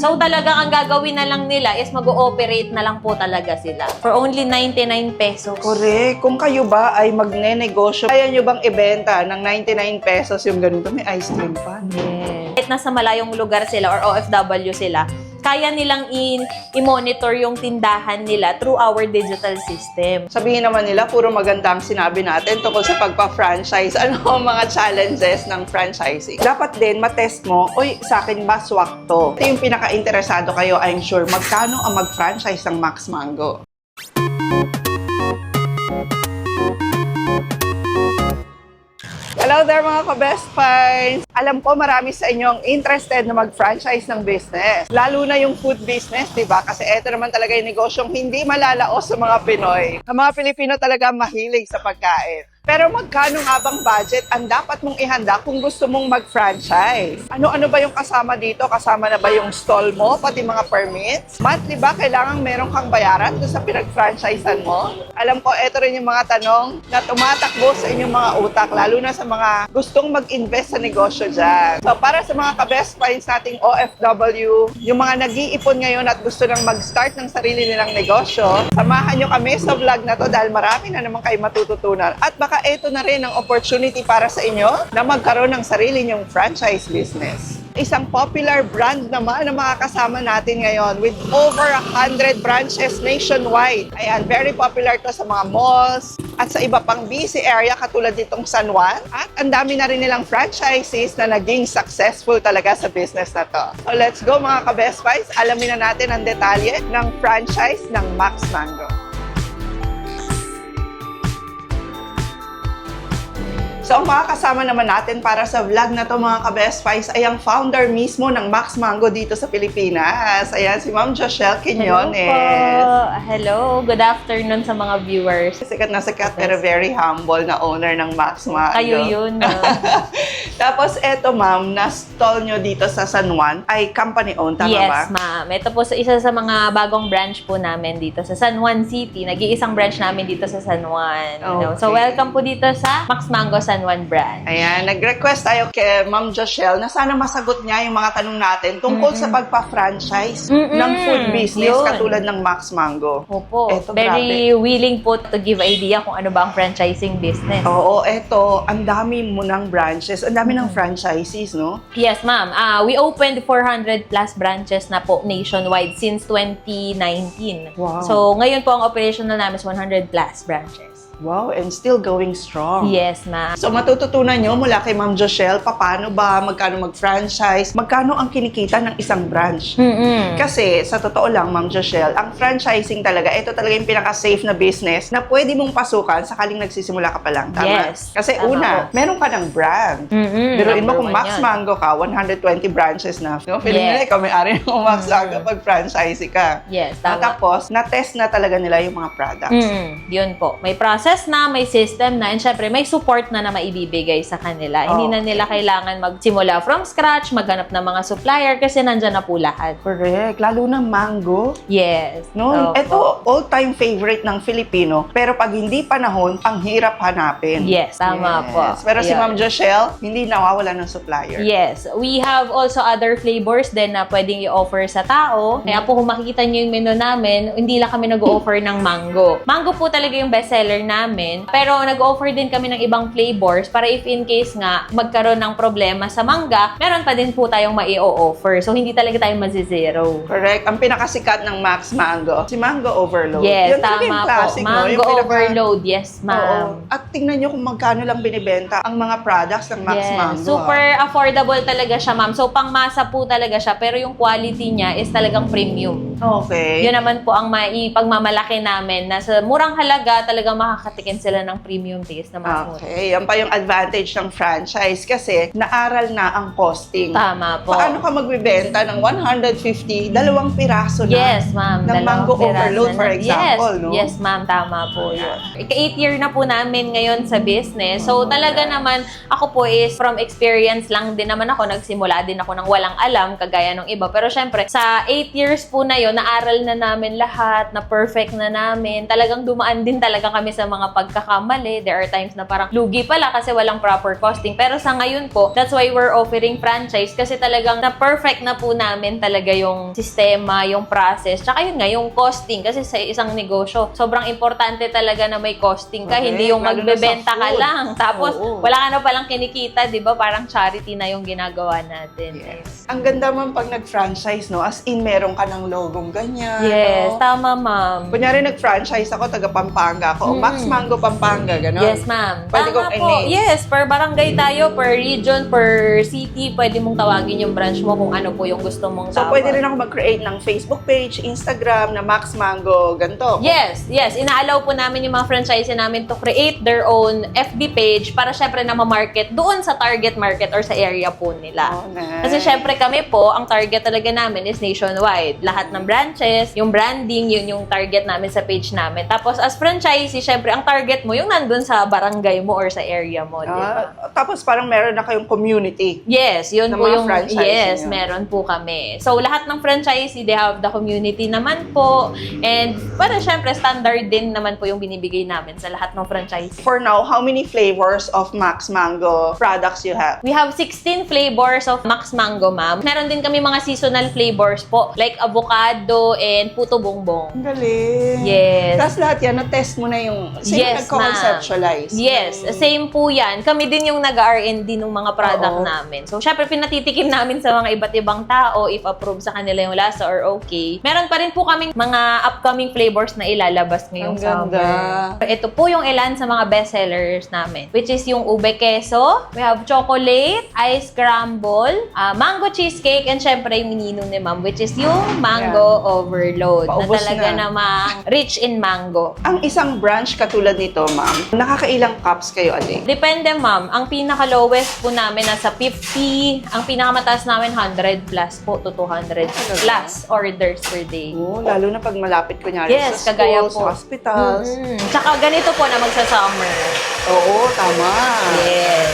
So talagang ang gagawin na lang nila is mag-ooperate na lang po talaga sila. For only 99 pesos. Correct. Kung kayo ba ay magne-negosyo, kaya nyo bang ibenta ng 99 pesos yung ganito? May ice cream pa. Yes. Kahit nasa malayong lugar sila or OFW sila, kaya nilang i-monitor yung tindahan nila through our digital system. Sabihin naman nila, puro maganda ang sinabi natin tungkol sa pagpa-franchise. Ano ang mga challenges ng franchising? Dapat din matest mo, uy, sa akin ba swak to? Ito yung pinaka-interesado kayo, I'm sure, magkano ang mag-franchise ng Max Mango? Hello there mga ka-best finds! Alam ko marami sa inyong interested na mag-franchise ng business. Lalo na yung food business, di ba? Kasi ito naman talaga yung negosyong hindi malalaos sa mga Pinoy. Ang mga Pilipino talaga mahilig sa pagkain. Pero magkano nga bang budget ang dapat mong ihanda kung gusto mong mag-franchise? Ano-ano ba yung kasama dito? Kasama na ba yung stall mo, pati mga permits? Monthly ba kailangan meron kang bayaran doon sa pinag-franchisean mo? Alam ko, ito rin yung mga tanong na tumatakbo sa inyong mga utak, lalo na sa mga gustong mag-invest sa negosyo dyan. So, para sa mga ka-best finds nating OFW, yung mga nag-iipon ngayon at gusto nang mag-start ng sarili nilang negosyo, samahan nyo kami sa vlog na to dahil marami na naman kayo matututunan. At baka ito na rin ang opportunity para sa inyo na magkaroon ng sarili nyong franchise business. Isang popular brand naman na makakasama natin ngayon with over 100 branches nationwide. Ayan, very popular to sa mga malls at sa iba pang busy area katulad ditong San Juan. At ang dami na rin nilang franchises na naging successful talaga sa business na to. So let's go mga ka-best finds. Alamin na natin ang detalye ng franchise ng Max Mango. So, ang makakasama naman natin para sa vlog na to mga ka-best finds ay ang founder mismo ng Max Mango dito sa Pilipinas. Ayan, si Ma'am Joshelle Quiñones. Hello po. Hello. Good afternoon sa mga viewers. Sikat na sikat pero very humble na owner ng Max Mango. Kayo yun. Tapos eto ma'am, na-stall nyo dito sa San Juan ay company-owned, tama ba? Yes, ma'am. Ito po sa isa sa mga bagong branch po namin dito sa San Juan City. Nag-iisang branch namin dito sa San Juan. Okay. So, welcome po dito sa Max Mango San Juan branch. Ayan, nag-request tayo kay Ma'am Joshelle na sana masagot niya yung mga tanong natin tungkol sa pagpa-franchise ng food business Yun. katulad ng Max Mango. Opo. Eto, Very willing po to give idea kung ano ba ang franchising business. Oo, eto, ang dami mo ng branches, ang dami ng franchises, no? Yes, ma'am. We opened 400 plus branches na po nationwide since 2019. Wow. So, ngayon po ang operational namin is 100 plus branches. Wow, and still going strong. Yes, ma'am. So matututunan nyo mula kay Ma'am Joshelle, paano ba, magkano mag-franchise, magkano ang kinikita ng isang branch. Kasi sa totoo lang, Ma'am Joshelle, ang franchising talaga, ito talaga yung pinaka-safe na business na pwede mong pasukan sakaling nagsisimula ka pa lang. Tama? Yes. Kasi Tama una, po. meron ka ng brand. Biruin mo Number kung one Max yun. Mango ka, 120 branches na. No? Feeling Yes. nila, ikaw may-ari ng Max Mango pag franchise ka. Yes, At tama. tapos, na-test na talaga nila yung mga products. Yun po. May process na, may system na, and syempre may support na maibibigay sa kanila. Hindi na nila kailangan magsimula from scratch, maghanap ng mga supplier kasi nandyan na po lahat. Correct. Lalo na mango. Yes. No, Opo. ito all-time favorite ng Filipino. Pero pag hindi panahon, ang hirap hanapin. Yes, tama po. Pero si Yun. Ma'am Joshelle, hindi nawawala ng supplier. Yes. We have also other flavors din na pwedeng i-offer sa tao. Kaya po kung makikita nyo yung menu namin, hindi lang kami nag-offer ng mango. Mango po talaga yung bestseller namin. Pero nag-offer din kami ng ibang flavors para if in case nga magkaroon ng problema sa mangga, meron pa din po tayong mai-offer. So, hindi talaga tayo mazizero. Correct. Ang pinakasikat ng Max Mango, si Mango Overload. Yes, Yun talaga yung tama po. classic, no? Mango Yung pinaka- overload. Yes, Oo. ma'am. At tingnan nyo kung magkano lang binibenta ang mga products ng Max Mango. Super affordable talaga siya, ma'am. So, pangmasa po talaga siya. Pero yung quality niya is talagang premium. Okay. Yun naman po ang maipagmamalaki namin na sa murang halaga talagang makakatikin sila ng premium taste na mas mura. Okay. Yan pa yung advantage ng franchise kasi naaral na ang costing. Tama po. Paano ka magbibenta ng 150, dalawang piraso na? Yes, ma'am. Ng Dalawang Mango piraso Overload, na. for example, yes. no? Yes, ma'am. Tama po yun. Ika-8 year na po namin ngayon sa business. So, talaga naman, ako po is from experience lang din naman ako. Nagsimula din ako ng walang alam, kagaya ng iba. Pero syempre, sa 8 years po na yun, ngayon, naaral na namin lahat, na perfect na namin. Talagang dumaan din talaga kami sa mga pagkakamali. There are times na parang lugi pala kasi walang proper costing. Pero sa ngayon po, that's why we're offering franchise kasi talagang na-perfect na po namin talaga yung sistema, yung process. Tsaka yun nga, yung costing. Kasi sa isang negosyo, sobrang importante talaga na may costing ka. Hindi yung lalo na sa magbebenta ka food. lang. Tapos, Oo. wala ka na palang kinikita, di ba? Parang charity na yung ginagawa natin. Yes. Ang ganda man pag nag-franchise, no? As in, meron ka ng logong ganyan. Yes, no? tama, ma'am. Kunyari, nag-franchise ako, taga Pampanga ako. O Max Mango Pampanga, gano'n. Yes, ma'am. Pwede Tama kong po. i-name. Yes, per barangay tayo, per region, per city, pwede mong tawagin yung branch mo kung ano po yung gusto mong So, tawag. pwede rin ako mag-create ng Facebook page, Instagram, na Max Mango, ganito. Yes, yes. Inaalaw po namin yung mga franchisee namin to create their own FB page para syempre na ma-market doon sa target market or sa area po nila. Oh, nice. Kasi syempre kami po, ang target talaga namin is nationwide. Lahat ng branches, yung branding, yun yung target namin sa page namin. Tapos as franchisee, syempre ang target mo yung nandun sa barangay mo or sa area mo, di ba? Tapos parang meron na kayong community. Yes, yun ng po mga yung franchisee yes, nyo. meron po kami. So lahat ng franchisee, they have the community naman po. And para syempre standard din naman po yung binibigay namin sa lahat ng franchisee. For now, how many flavors of Max Mango products you have? We have 16 flavors of Max Mango, ma'am. Meron din kami mga seasonal flavors po, like avocado and puto bongbong. Ang galing. Yes. Tapos lahat yan, na-test mo na yung, sino Yes, nagko-conceptualize? Yes, same po yan. Kami din yung nag-R&D ng mga product Oo. namin. So, syempre, pinatitikim namin sa mga iba't ibang tao if approve sa kanila yung lasa or okay. Meron pa rin po kaming mga upcoming flavors na ilalabas ngayong Ang ganda. summer. Ito po yung ilan sa mga bestsellers namin, which is yung ube queso, we have chocolate, ice scramble, mango cheesecake, and syempre yung minino ni ma'am, which is yung mango overload. Paubos na talaga na. namang rich in mango. Ang isang branch katulad nito, ma'am, nakakailang cups kayo a day? Depende, ma'am. Ang pinaka-lowest po namin nasa 50. Ang pinakamataas namin 100 plus po to 200 plus orders per day. Oo, lalo na pag malapit kunyari Yes, sa kagaya schools, po. sa hospitals. Tsaka ganito po na magsa-summer. Oo, tama. Yes.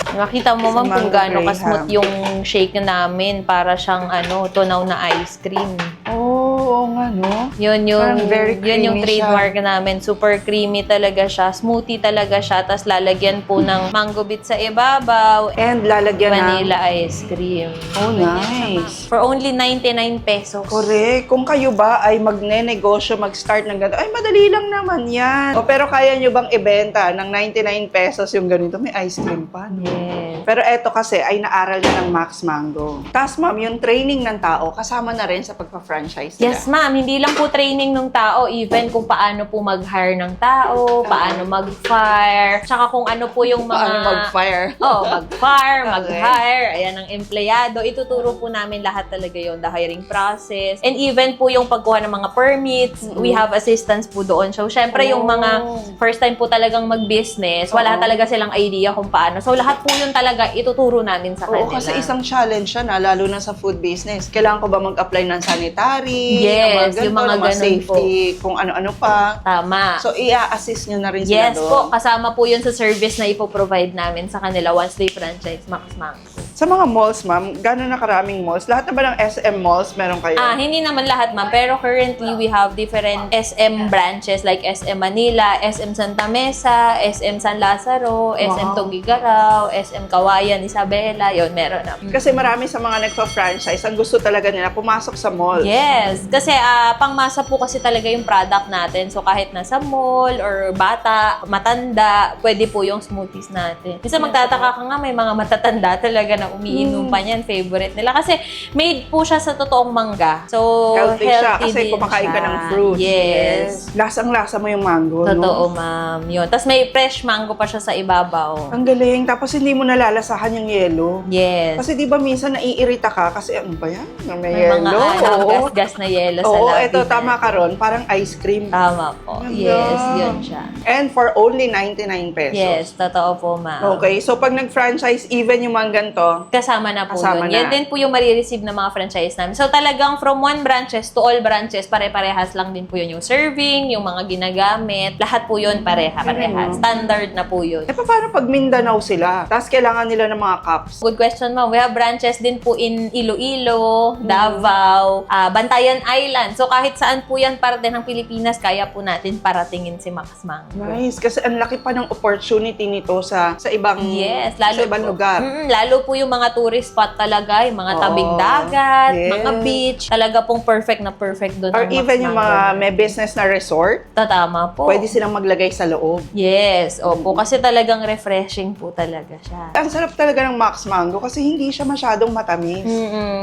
Nakita mo, Kasi ma'am, kung mango gaano graham. kasmooth yung shake namin para siyang tunaw na ice cream. Oo, nga, no? Yun Parang very yun yung creamy trademark namin. Super creamy talaga siya. Smoothie talaga siya. Tapos lalagyan po ng mango bit sa ibabaw. And lalagyan Vanilla ice cream. Oh, nice. For only 99 pesos. Correct. Kung kayo ba ay magne-negosyo, mag-start ng ganito, ay madali lang naman yan. O, pero kaya nyo bang ibenta ng 99 pesos yung ganito? May ice cream pa, no? Yes. Pero eto kasi ay naaral na ng Max Mango. Tapos ma'am, yung training ng tao kasama na rin sa pagpa-franchise nila. Yes, ma'am. Hindi lang po training ng tao, even kung paano po mag-hire ng tao, paano mag-fire, tsaka kung ano po yung mga... Paano mag-fire? Oh, mag-fire, Okay. mag-hire, ayan ang empleyado. Ituturo po namin lahat talaga yung the hiring process. And even po yung pagkuha ng mga permits, we have assistance po doon. So, syempre yung mga first time po talagang mag-business, wala talaga silang idea kung paano. So, lahat po yun talaga ituturo namin sa kanila. Oo, kasi isang challenge siya na, lalo na sa food business. Kailangan ko ba mag-apply ng sanitary? Yes, ng yung mga ng ganun safety, kung ano-ano pa. Tama. So, i-assist nyo na rin sila Yes doon. po, kasama po yun sa service na ipoprovide namin sa kanila once they franchise Max Mango. Sa mga malls, ma'am, gano'n na karaming malls? Lahat na ba ng SM malls meron kayo? Hindi naman lahat, ma'am. Pero currently, we have different SM branches like SM Manila, SM Santa Mesa, SM San Lazaro, SM Tugigaraw, SM Kawayan, Isabela. Yun, meron na. Kasi marami sa mga nagpa-franchise, ang gusto talaga nila pumasok sa mall. Yes. Kasi pangmasa po kasi talaga yung product natin. So kahit nasa mall or bata, matanda, pwede po yung smoothies natin. Minsan magtataka ka nga, may mga matatanda talaga na umiinom pa niyan. Favorite nila. Kasi made po siya sa totoong mangga. So Healthy siya kasi din kumakain ka siya. ng fruits. Yes. Lasang-lasa mo yung mango, Totoo, no? ma'am. Yun. Tapos may fresh mango pa siya sa ibabaw. Ang galing. Tapos hindi mo nalalasahan yung yelo. Yes. Kasi di ba minsan naiirita ka kasi ano ba yan? May May mga yelo. gas-gas na yelo sa Oo, labi eto, tama natin. ka ron. Parang ice cream. Tama po. Ganda. Yes, yun siya. And for only 99 pesos. Yes, totoo po, ma'am. Okay, so pag nag-franchise, even yung mga ganito, kasama na po Kasama yun. na. Yan din po yung marireceive ng mga franchise namin. So talagang from one branches to all branches, pare-parehas lang din po yun. Yung serving, yung mga ginagamit, lahat po yun pareha-parehas. Standard na po yun. Paano pag Mindanao sila? Tapos kailangan nila ng mga cups. Good question, ma'am. We have branches din po in Iloilo, Davao, Bantayan Island. So kahit saan po yan parte ng Pilipinas, kaya po natin paratingin si Max Mango. Nice. Kasi ang laki pa ng opportunity nito sa ibang, Yes, lalo sa ibang po, lugar. lalo po yung mga tourist spot talaga, yung mga Oo. tabing dagat, Yes. mga beach, talaga pong perfect na perfect doon. Or ang Max even yung Mango. mga may business na resort, Tama po. pwede silang maglagay sa loob. Yes, opo. Kasi talagang refreshing po talaga siya. Ang sarap talaga ng Max Mango kasi hindi siya masyadong matamis.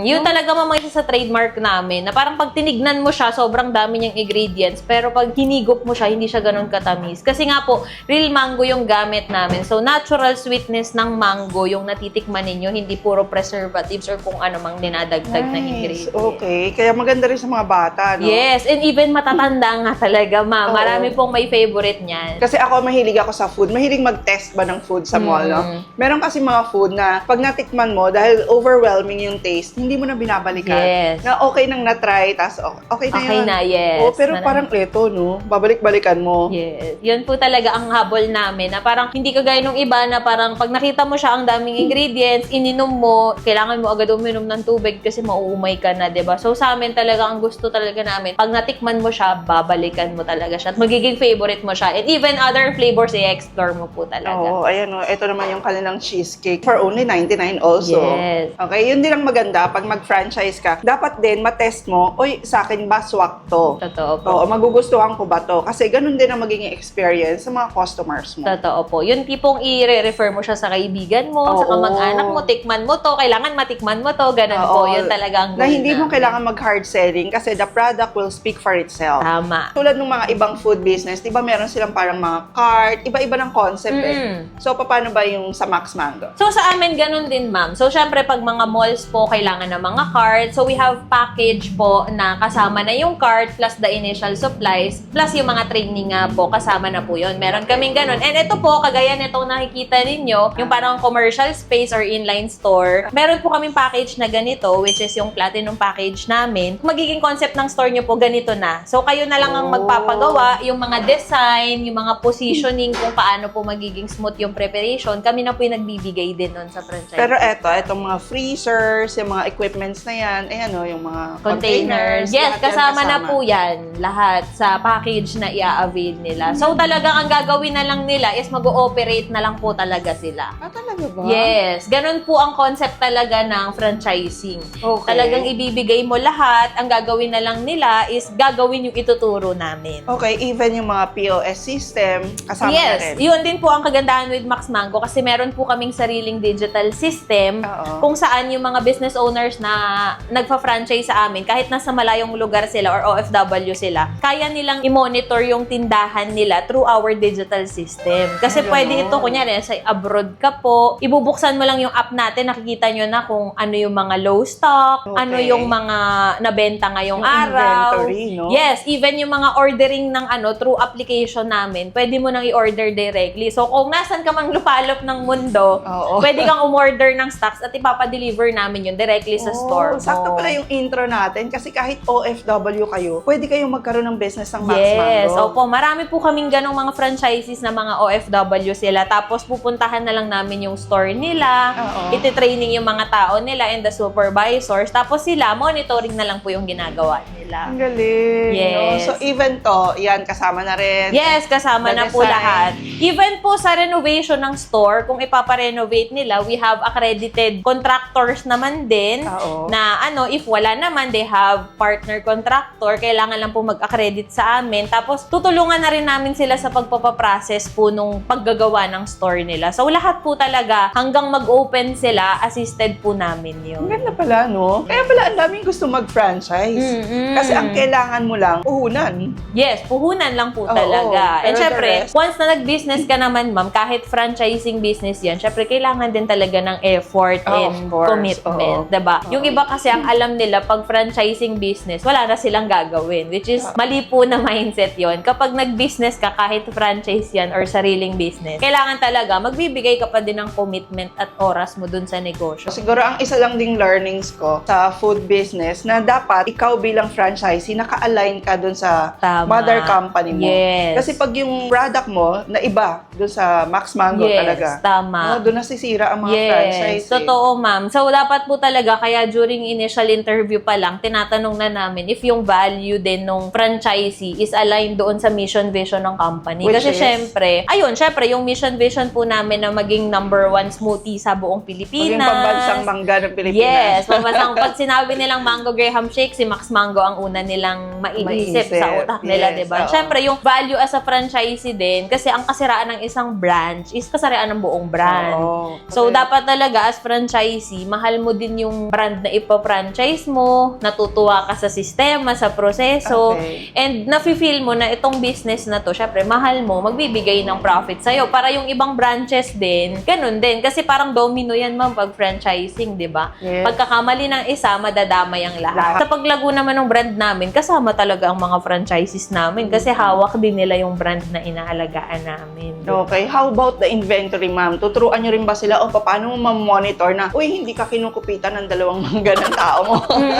Yun talaga mamang isa sa trademark namin na parang pag tinignan mo siya, sobrang dami niyang ingredients. Pero pag hinigop mo siya, hindi siya ganun katamis. Kasi nga po, real mango yung gamit namin. So, natural sweetness ng mango yung natitikman ninyo. Hindi puro preservatives or kung ano mang dinadagdag na ingredients. Okay. Kaya maganda rin sa mga bata, no? Yes, and even matatanda nga talaga, ma'am. Oo. Marami pong may favorite niyan. Kasi ako, mahilig ako sa food. Mahilig mag-test ba ng food sa mall, no? Meron kasi mga food na pag natikman mo, dahil overwhelming yung taste, hindi mo na binabalikan. Yes. Na okay nang na-try, tas okay na Okay yun. na, yes. Oh, pero Marami. parang eto, no? Babalik-balikan mo. Yes. Yun po talaga ang habol namin na parang hindi kagaya nung iba na parang pag nakita mo siya ang daming ingredients, ininom mo, kailangan mo agad uminom ng tubig kasi mauumay ka na, 'di ba? So sa amin talaga ang gusto talaga namin, pag natikman mo siya, babalikan mo talaga siya at magiging favorite mo siya. And even other flavors i-explore mo po talaga. Oo, ayan o. Ito naman yung kanilang cheesecake for only 99 also. Yes. Okay, yun din ang maganda pag mag-franchise ka. Dapat din matest mo, oy, sa akin ba swak to? Totoo po. Oo, magugustuhan ko ba to? Kasi ganun din ang magiging experience sa mga customers mo. Totoo po. Yung tipong i-refer mo siya sa kaibigan mo, sa Oo. kamag-anak mo, tikman mo to, kailangan matikman mo to, ganun po. Oo. Yun talaga ang Na goal hindi mo namin. kailangan mag-hard selling kasi the product will speak for itself. Tama. Tulad ng mga ibang food business, di ba meron silang parang mga cart, iba-iba ng concept eh. So, paano ba yung sa Max Mango? So, sa amin, ganun din, ma'am. So, syempre, pag mga malls po, kailangan ng mga cart. So, we have package po na kasama na yung cart plus the initial supplies plus yung mga training nga po, kasama na po yun. Meron kaming ganun. And ito po, kagaya nitong nakikita ninyo, yung parang commercial space or inline store, meron po kaming package na ganito, which is yung platinum package namin. Magiging concept ng store nyo po, ganito na. So, kayo na lang ang magpapagawa, yung mga design, yung mga positioning, kung paano po magiging smooth yung preparation, kami na po yung nagbibigay din nun sa franchise. Pero etong mga freezers, yung mga equipments na yan, ayan o, yung mga Containers. Yes, lahat yan kasama na po yan. Lahat sa package na i-avail nila. So, talagang ang gagawin na lang nila is mag-ooperate na lang po talaga sila. Ah, talaga ba? Yes. Ganun po ang concept talaga ng franchising. Okay. Talagang ibibigay mo lahat. Ang gagawin na lang nila is gagawin yung ituturo namin. Okay, even yung mga POS system, kasama na Yes, rin. yun din po ang kagandahan with Max Mango kasi meron po kaming sariling digital system Oo. kung saan yung mga business owners na nagpa-franchise sa amin, kahit nasa malayong lugar sila or OFW sila, kaya nilang i-monitor yung tindahan nila through our digital system. Kasi Ay, pwede ganon. ito, kunyari, sa abroad ka po, ibubuksan mo lang yung app natin, nakikita nyo na kung ano yung mga low stock, Okay. ano yung mga nabenta ngayong Yung araw. inventory, no? Yes, even yung mga ordering ng through application namin, pwede mo nang i-order directly. So, kung nasan ka mang lupalop ng mundo, Oo. pwede kang umorder ng stocks at ipapadeliver namin yun directly sa store mo. Sakto pala yung intro natin kasi kahit OFW kayo, pwede kayong magkaroon ng business ng Max Yes, Mango. opo. Marami po kaming ganong mga franchises na mga OFW sila. Tapos pupuntahan na lang namin yung store nila, Oo. iti-training yung mga tao nila and the supervisors. Tapos sila, monitoring na lang po yung ginagawa nila. Ang galing. Yes. No? So, even to, yan, kasama na rin. Yes, kasama The na po design. lahat. Even po sa renovation ng store, kung ipaparenovate nila, we have accredited contractors naman din Oo. na if wala naman, they have partner contractor, kailangan lang po mag-accredit sa amin. Tapos, tutulungan na rin namin sila sa pagpapaprocess po nung paggagawa ng store nila. So, lahat po talaga, hanggang mag-open sila, assisted po namin Ang yun. ganda pala, no? Kaya pala ang daming gusto mag-franchise. Mm-mm. Kasi ang kailangan mo lang, puhunan. Yes, puhunan lang po Oo, talaga. And pero syempre, the rest- once na nag-business ka naman, ma'am, kahit franchising business yan, syempre, kailangan din talaga ng effort Oh, and of course. commitment. Oo. Diba? Oo. Yung iba kasi, ang alam nila, pag franchising business, wala na silang gagawin. Which is, mali po na mindset yon. Kapag nag-business ka, kahit franchise yan or sariling business, kailangan talaga, magbibigay ka pa din ng commitment at oras mo mo dun sa negosyo. Siguro ang isa lang ding learnings ko sa food business na dapat ikaw bilang franchisee naka-align ka dun sa Tama. mother company mo. Yes. Kasi pag yung product mo na iba dun sa Max Mango Yes, talaga, tama. doon nasisira ang mga franchisee. Totoo, ma'am. So, dapat po talaga, kaya during initial interview pa lang, tinatanong na namin if yung value din ng franchisee is aligned doon sa mission vision ng company. Which Kasi is? syempre, yung mission vision po namin na maging #1 smoothie sa buong Pilipinas. Maging pambansang mangga ng Pilipinas. Yes, pambansang pag sinabi nilang Mango Graham Shake, si Max Mango ang una nilang maiisip sa utak nila, Yes, 'di ba? oo. Syempre, yung value as a franchisee din, kasi ang kasiraan ng isang branch is kasiraan ng buong brand. Oo. So, Correct. dapat talaga as franchisee, mahal mo din yung brand na ipa-franchise mo, natutuwa ka sa sistema, sa proseso, Okay. and nafe-feel mo na itong business na to, syempre, mahal mo, magbibigay ng profit sa'yo. Para yung ibang branches din, ganun din. Kasi parang domino yan, ma'am, pag franchising, di ba? Yes. Pagkakamali ng isa, madadamay ang lahat. Sa paglago naman ng brand namin, kasama talaga ang mga franchises namin kasi hawak din nila yung brand na inaalagaan namin. Okay, how about the inventory, ma'am? Tuturuan nyo rin ba sila o paano mo ma-monitor na, uy, hindi ka kinukupitan ng 2 mangga ng tao mo?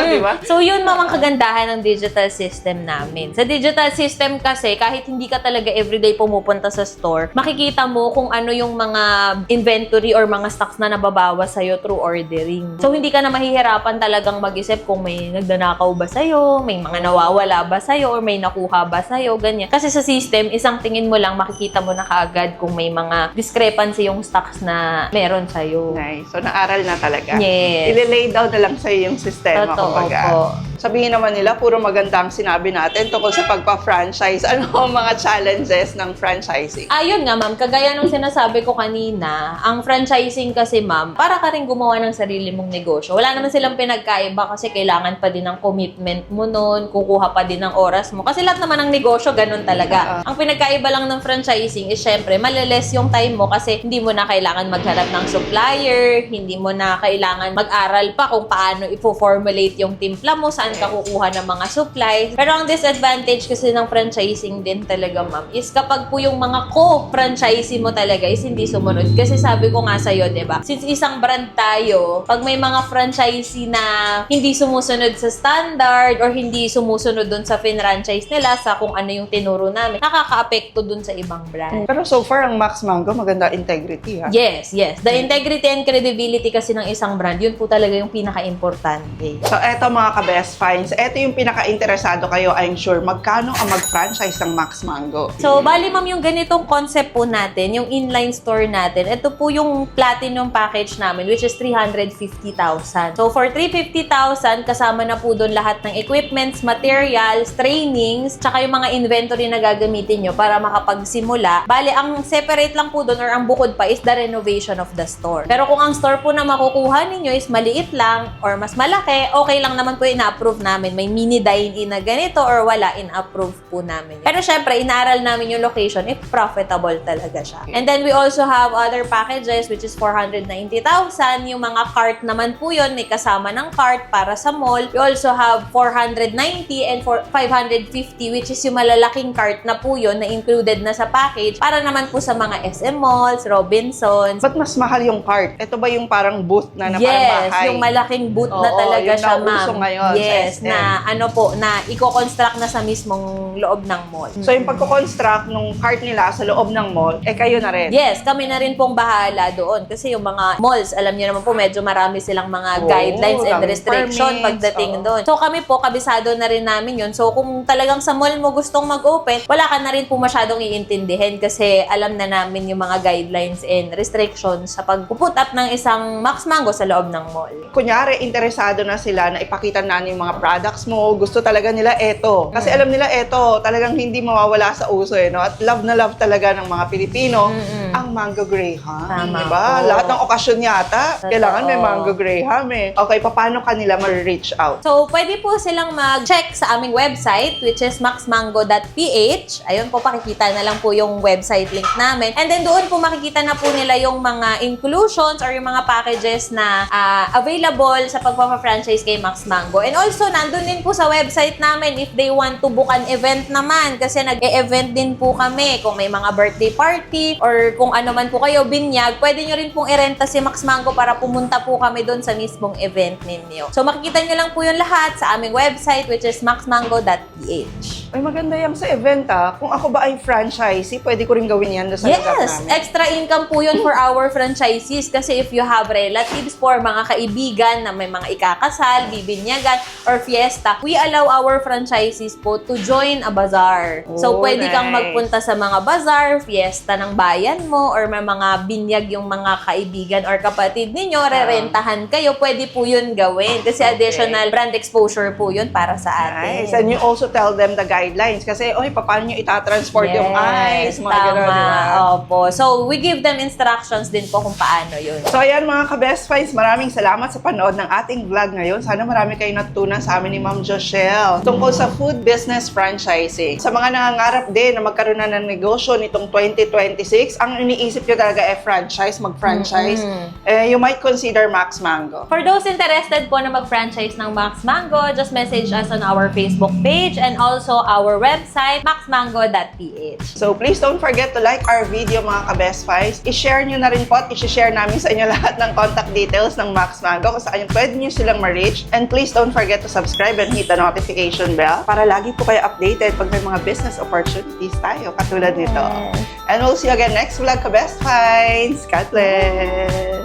Di ba? So, yun ma'am ang kagandahan ng digital system namin. Sa digital system kasi, kahit hindi ka talaga everyday pumupunta sa store, makikita mo kung ano yung mga inventory or mga stocks na nababawas sa'yo through ordering. So, hindi ka na mahihirapan talagang mag-isip kung may nagdanakaw ba sa'yo, may mga nawawala ba sa'yo, or may nakuha ba sa'yo, ganyan. Kasi sa system, isang tingin mo lang, makikita mo na kaagad kung may mga discrepancy yung stocks na meron sa'yo. Nice. So, naaral na talaga. Yes. Ile-lay down na lang sa'yo yung sistema, Totoo kumbaga. po. Sabihin naman nila, puro maganda ang sinabi natin tungkol sa pagpa-franchise. Ano ang mga challenges ng franchising? Ayun nga, ma'am. Kagaya nung sinasabi ko kanina, ang franchising kasi, ma'am, para ka rin gumawa ng sarili mong negosyo. Wala naman silang pinagkaiba kasi kailangan pa din ng commitment mo nun, kukuha pa din ng oras mo. Kasi lahat naman ng negosyo, ganun talaga. Ang pinagkaiba lang ng franchising is, syempre, maliles yung time mo kasi hindi mo na kailangan maghanap ng supplier, hindi mo na kailangan mag-aral pa kung paano ipo-formulate yung timpla mo, saan ka kukuha ng mga supplies. Pero ang disadvantage kasi ng franchising din talaga, ma'am, is kapag po yung mga co-franchisee mo talaga is hindi sumunod. Kasi sabi ko nga sa'yo, diba? Since isang brand tayo, pag may mga franchisee na hindi sumusunod sa standard or hindi sumusunod dun sa franchise nila sa kung ano yung tinuro namin, nakaka-apekto dun sa ibang brand. Pero so far, ang Max Mango, maganda integrity, ha? Yes, yes. The integrity and credibility kasi ng isang brand, yun po talaga yung pinaka-importante. So, eto mga ka-best finds, eto yung pinaka-interesado kayo, I'm sure, magkano ang mag-franchise ng Max Mango? So, bali ma'am, yung ganitong concept po natin, yung inline store natin, ito po yung platinum package namin, which is 350,000. So, for 350,000, kasama na po doon lahat ng equipments, materials, trainings, tsaka yung mga inventory na gagamitin nyo para makapagsimula. Bali, ang separate lang po doon or ang bukod pa is the renovation of the store. Pero kung ang store po na makukuha ninyo is maliit lang or mas malaki, okay lang naman po ina-approve namin. May mini dine-in na ganito or wala, in-approve po namin. Pero syempre, inaaral namin yung location if profitable talaga siya. And then we also have other packages which is 490,000. Yung mga cart naman po yun, may kasama ng cart para sa mall. We also have 490 and 550 which is yung malalaking cart na po yun na included na sa package para naman po sa mga SM Malls, Robinsons. Ba't mas mahal yung cart? Ito ba yung parang booth na parang Yes, bahay? yung malaking booth na Oo, talaga yung siya, nauuso ma'am. ngayon sa Yes, SM. na ano po, na i-construct na sa mismong loob ng mall. So, yung pagko-construct nung cart nila sa loob ng mall, kayo na rin? Yes, kami na rin pong bahala doon. Kasi yung mga malls, alam niyo naman po, medyo marami silang mga Oo, guidelines and daming restriction permits, pagdating oo. doon. So kami po, kabisado na rin namin yun. So kung talagang sa mall mo gustong mag-open, wala ka na rin po masyadong iintindihin kasi alam na namin yung mga guidelines and restrictions sa pag-put up ng isang Max Mango sa loob ng mall. Kunyari, interesado na sila na ipakita na yung mga products mo, gusto talaga nila eto. Kasi alam nila eto, talagang hindi mawawala sa uso no? At love na love talaga ng mga Pilipino ang Mango Graham. Tama Diba? po. Lahat ng okasyon yata, Totoo. kailangan may Mango Graham Okay, paano kanila ma-reach out? So, pwede po silang mag-check sa aming website, which is maxmango.ph. Ayun po, pakikita na lang po yung website link namin. And then, doon po makikita na po nila yung mga inclusions or yung mga packages na available sa pagpapa-franchise kay Max Mango. And also, nandun din po sa website namin if they want to book an event naman. Kasi nag-e-event din po kami kung may mga birthday party or kung ano saan naman po kayo, binyag, pwede nyo rin pong irenta si Max Mango para pumunta po kami doon sa mismong event ninyo. So makikita nyo lang po yung lahat sa aming website, which is maxmango.ph. Ay, maganda yan sa event Kung ako ba ay franchisee, pwede ko rin gawin yan doon sa lugar Yes! namin. Extra income po yun for our franchisees kasi if you have relatives for mga kaibigan na may mga ikakasal, bibinyagan, or fiesta, we allow our franchisees po to join a bazaar. So, Oh, pwede kang nice. magpunta sa mga bazaar, fiesta ng bayan mo, or may mga binyag yung mga kaibigan or kapatid ninyo, rerentahan kayo, pwede po yun gawin. Kasi additional brand exposure po yun para sa atin. Nice. And you also tell them the guidelines. Kasi, paano nyo itatransport yung ice? Mga ganun, tama. di ba? Opo. So, we give them instructions din po kung paano yun. So, ayan mga ka-best finds, maraming salamat sa panood ng ating vlog ngayon. Sana marami kayong natutunan sa amin ni Ma'am Joshelle tungkol sa food business franchising. Sa mga nangangarap din na magkaroon na ng negosyo nitong 2026, ang iniisip nyo talaga franchise, mag-franchise, you might consider Max Mango. For those interested po na mag-franchise ng Max Mango, just message us on our Facebook page and also our website, maxmango.ph. So, please don't forget to like our video mga ka-best finds. I-share nyo na rin po at i-share namin sa inyo lahat ng contact details ng Max Mango kung saan pwede nyo silang ma-reach. And please don't forget to subscribe and hit the notification bell para lagi po kayo updated pag may mga business opportunities tayo katulad nito. And we'll see you again next vlog ka-best finds. God bless!